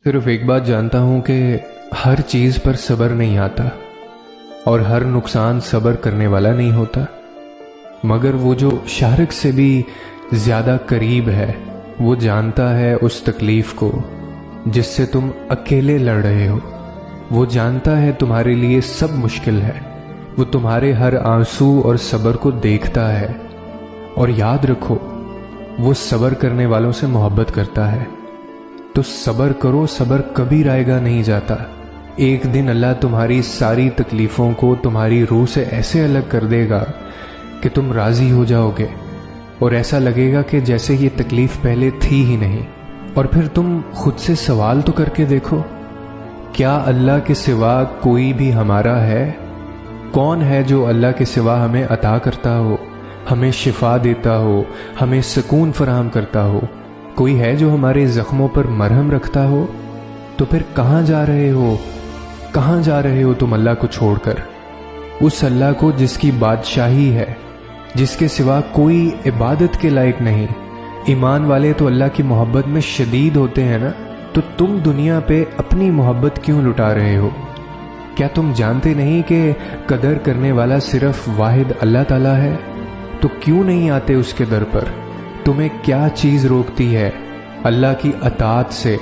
صرف ایک بات جانتا ہوں کہ ہر چیز پر صبر نہیں آتا اور ہر نقصان صبر کرنے والا نہیں ہوتا، مگر وہ جو شارک سے بھی زیادہ قریب ہے وہ جانتا ہے اس تکلیف کو جس سے تم اکیلے لڑ رہے ہو۔ وہ جانتا ہے تمہارے لیے سب مشکل ہے، وہ تمہارے ہر آنسو اور صبر کو دیکھتا ہے، اور یاد رکھو وہ صبر کرنے والوں سے محبت کرتا ہے۔ تو صبر کرو، صبر کبھی رائے گا نہیں جاتا۔ ایک دن اللہ تمہاری ساری تکلیفوں کو تمہاری روح سے ایسے الگ کر دے گا کہ تم راضی ہو جاؤ گے، اور ایسا لگے گا کہ جیسے یہ تکلیف پہلے تھی ہی نہیں۔ اور پھر تم خود سے سوال تو کر کے دیکھو، کیا اللہ کے سوا کوئی بھی ہمارا ہے؟ کون ہے جو اللہ کے سوا ہمیں عطا کرتا ہو، ہمیں شفا دیتا ہو، ہمیں سکون فراہم کرتا ہو؟ کوئی ہے جو ہمارے زخموں پر مرہم رکھتا ہو؟ تو پھر کہاں جا رہے ہو؟ کہاں جا رہے ہو تم اللہ کو چھوڑ کر؟ اس اللہ کو جس کی بادشاہی ہے، جس کے سوا کوئی عبادت کے لائق نہیں۔ ایمان والے تو اللہ کی محبت میں شدید ہوتے ہیں نا، تو تم دنیا پہ اپنی محبت کیوں لٹا رہے ہو؟ کیا تم جانتے نہیں کہ قدر کرنے والا صرف واحد اللہ تعالیٰ ہے؟ تو کیوں نہیں آتے اس کے در پر؟ تمہیں کیا چیز روکتی ہے اللہ کی اطاعت سے؟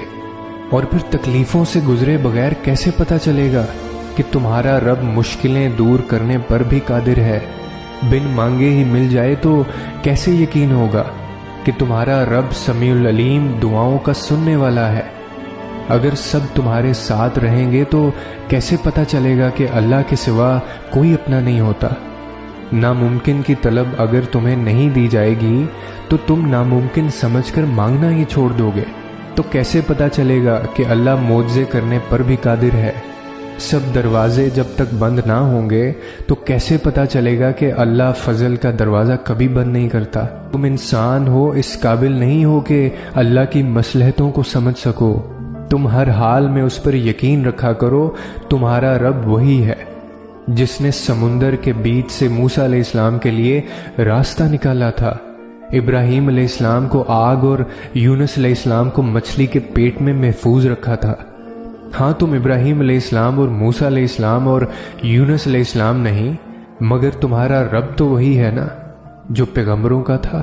اور پھر تکلیفوں سے گزرے بغیر کیسے پتہ چلے گا کہ تمہارا رب مشکلیں دور کرنے پر بھی قادر ہے؟ بن مانگے ہی مل جائے تو کیسے یقین ہوگا کہ تمہارا رب سمیع العلیم دعاؤں کا سننے والا ہے؟ اگر سب تمہارے ساتھ رہیں گے تو کیسے پتہ چلے گا کہ اللہ کے سوا کوئی اپنا نہیں ہوتا؟ ناممکن کی طلب اگر تمہیں نہیں دی جائے گی تو تم ناممکن سمجھ کر مانگنا ہی چھوڑ دو گے۔ تو کیسے پتہ چلے گا کہ اللہ معجزے کرنے پر بھی قادر ہے؟ سب دروازے جب تک بند نہ ہوں گے تو کیسے پتہ چلے گا کہ اللہ فضل کا دروازہ کبھی بند نہیں کرتا؟ تم انسان ہو، اس قابل نہیں ہو کہ اللہ کی مصلحتوں کو سمجھ سکو۔ تم ہر حال میں اس پر یقین رکھا کرو، تمہارا رب وہی ہے جس نے سمندر کے بیچ سے موسیٰ علیہ السلام کے لیے راستہ نکالا تھا، ابراہیم علیہ السلام کو آگ اور یونس علیہ السلام کو مچھلی کے پیٹ میں محفوظ رکھا تھا۔ ہاں، تم ابراہیم علیہ السلام اور موسیٰ علیہ السلام اور یونس علیہ السلام نہیں، مگر تمہارا رب تو وہی ہے نا جو پیغمبروں کا تھا۔